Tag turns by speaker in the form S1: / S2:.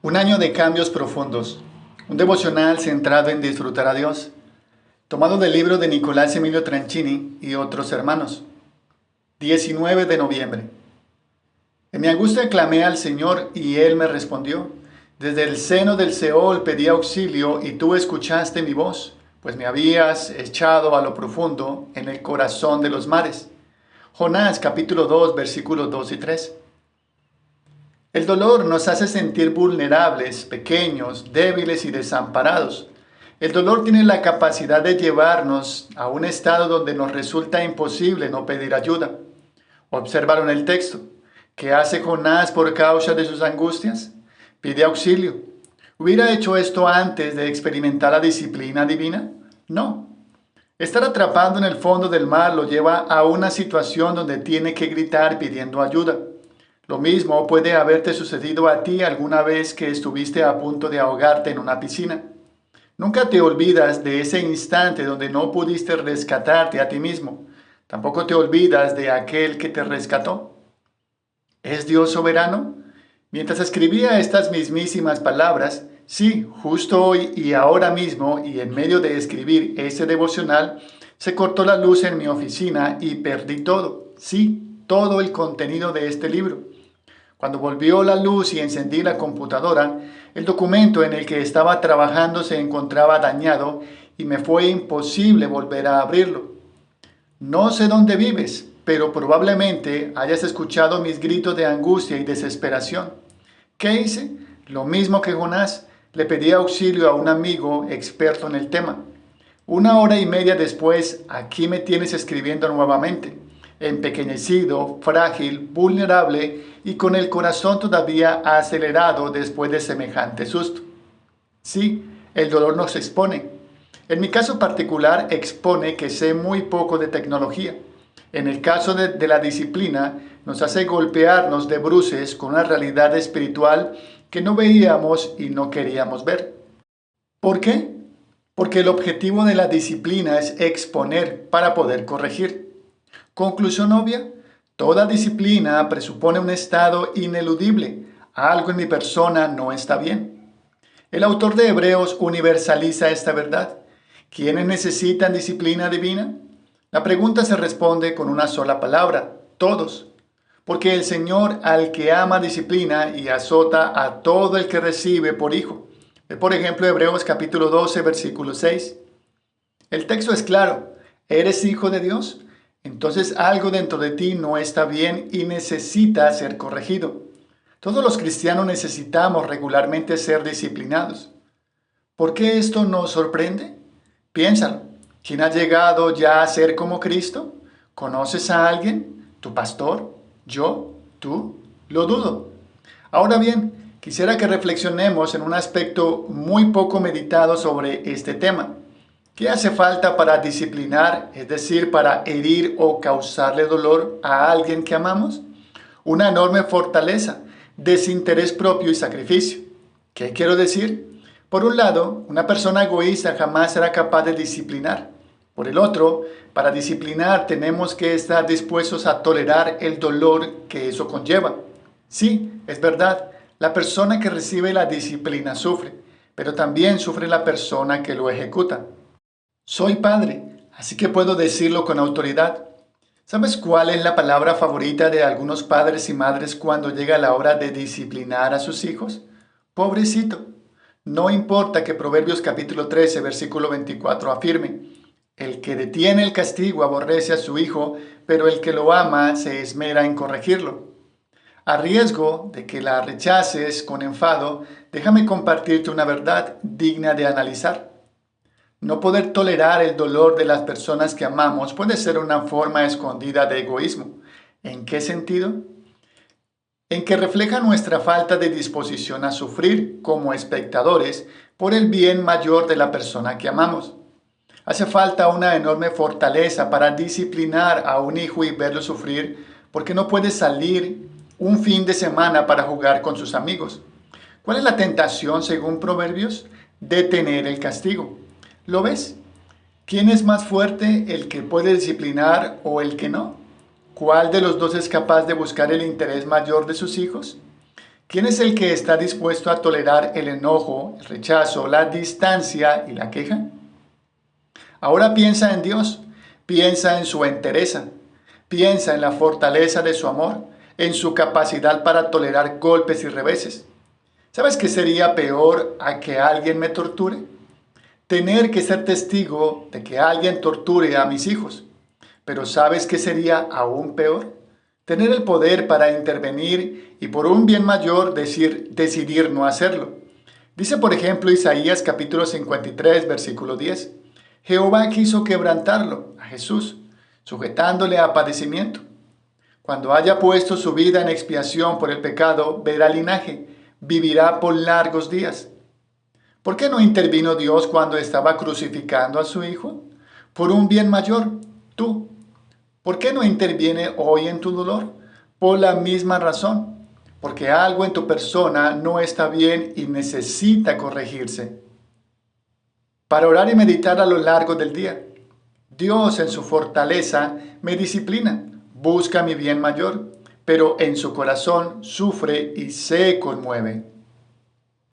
S1: Un año de cambios profundos. Un devocional centrado en disfrutar a Dios. Tomado del libro de Nicolás Emilio Tranchini y otros hermanos. 19 de noviembre. En mi angustia clamé al Señor y Él me respondió. Desde el seno del Seol pedí auxilio y tú escuchaste mi voz, pues me habías echado a lo profundo en el corazón de los mares. Jonás capítulo 2 versículos 2 y 3. El dolor nos hace sentir vulnerables, pequeños, débiles y desamparados. El dolor tiene la capacidad de llevarnos a un estado donde nos resulta imposible no pedir ayuda. Obsérvalo en el texto. ¿Qué hace Jonás por causa de sus angustias? Pide auxilio. ¿Hubiera hecho esto antes de experimentar la disciplina divina? No. Estar atrapado en el fondo del mar lo lleva a una situación donde tiene que gritar pidiendo ayuda. Lo mismo puede haberte sucedido a ti alguna vez que estuviste a punto de ahogarte en una piscina. Nunca te olvidas de ese instante donde no pudiste rescatarte a ti mismo. Tampoco te olvidas de aquel que te rescató. ¿Es Dios soberano? Mientras escribía estas mismísimas palabras, sí, justo hoy y ahora mismo, y en medio de escribir ese devocional, se cortó la luz en mi oficina y perdí todo, sí, todo el contenido de este libro. Cuando volvió la luz y encendí la computadora, el documento en el que estaba trabajando se encontraba dañado y me fue imposible volver a abrirlo. No sé dónde vives, pero probablemente hayas escuchado mis gritos de angustia y desesperación. ¿Qué hice? Lo mismo que Jonás, le pedí auxilio a un amigo experto en el tema. 1 hora y media después, aquí me tienes escribiendo nuevamente, empequeñecido, frágil, vulnerable y con el corazón todavía acelerado después de semejante susto. Sí, el dolor nos expone. En mi caso particular expone que sé muy poco de tecnología. En el caso de la disciplina, nos hace golpearnos de bruces con una realidad espiritual que no veíamos y no queríamos ver. ¿Por qué? Porque el objetivo de la disciplina es exponer para poder corregir. Conclusión obvia, toda disciplina presupone un estado ineludible. Algo en mi persona no está bien. El autor de Hebreos universaliza esta verdad. ¿Quiénes necesitan disciplina divina? La pregunta se responde con una sola palabra, todos. Porque el Señor al que ama disciplina y azota a todo el que recibe por hijo. Por ejemplo, Hebreos capítulo 12, versículo 6. El texto es claro. ¿Eres hijo de Dios? Entonces algo dentro de ti no está bien y necesita ser corregido. Todos los cristianos necesitamos regularmente ser disciplinados. ¿Por qué esto nos sorprende? Piénsalo. ¿Quién ha llegado ya a ser como Cristo? ¿Conoces a alguien? ¿Tu pastor? ¿Yo? ¿Tú? Lo dudo. Ahora bien, quisiera que reflexionemos en un aspecto muy poco meditado sobre este tema. ¿Qué hace falta para disciplinar, es decir, para herir o causarle dolor a alguien que amamos? Una enorme fortaleza, desinterés propio y sacrificio. ¿Qué quiero decir? Por un lado, una persona egoísta jamás será capaz de disciplinar. Por el otro, para disciplinar tenemos que estar dispuestos a tolerar el dolor que eso conlleva. Sí, es verdad, la persona que recibe la disciplina sufre, pero también sufre la persona que lo ejecuta. Soy padre, así que puedo decirlo con autoridad. ¿Sabes cuál es la palabra favorita de algunos padres y madres cuando llega la hora de disciplinar a sus hijos? Pobrecito. No importa que Proverbios capítulo 13, versículo 24 afirme, el que detiene el castigo aborrece a su hijo, pero el que lo ama se esmera en corregirlo. A riesgo de que la rechaces con enfado, déjame compartirte una verdad digna de analizar. No poder tolerar el dolor de las personas que amamos puede ser una forma escondida de egoísmo. ¿En qué sentido? En que refleja nuestra falta de disposición a sufrir como espectadores por el bien mayor de la persona que amamos. Hace falta una enorme fortaleza para disciplinar a un hijo y verlo sufrir porque no puede salir un fin de semana para jugar con sus amigos. ¿Cuál es la tentación según Proverbios? Detener el castigo. ¿Lo ves? ¿Quién es más fuerte, el que puede disciplinar o el que no? ¿Cuál de los dos es capaz de buscar el interés mayor de sus hijos? ¿Quién es el que está dispuesto a tolerar el enojo, el rechazo, la distancia y la queja? Ahora piensa en Dios, piensa en su entereza, piensa en la fortaleza de su amor, en su capacidad para tolerar golpes y reveses. ¿Sabes qué sería peor a que alguien me torture? Tener que ser testigo de que alguien torture a mis hijos. Pero ¿sabes qué sería aún peor? Tener el poder para intervenir y por un bien mayor decidir no hacerlo. Dice por ejemplo Isaías capítulo 53 versículo 10. Jehová quiso quebrantarlo, a Jesús, sujetándole a padecimiento. Cuando haya puesto su vida en expiación por el pecado, verá linaje, vivirá por largos días. ¿Por qué no intervino Dios cuando estaba crucificando a su Hijo? Por un bien mayor, tú. ¿Por qué no interviene hoy en tu dolor? Por la misma razón, porque algo en tu persona no está bien y necesita corregirse. Para orar y meditar a lo largo del día. Dios en su fortaleza me disciplina, busca mi bien mayor, pero en su corazón sufre y se conmueve.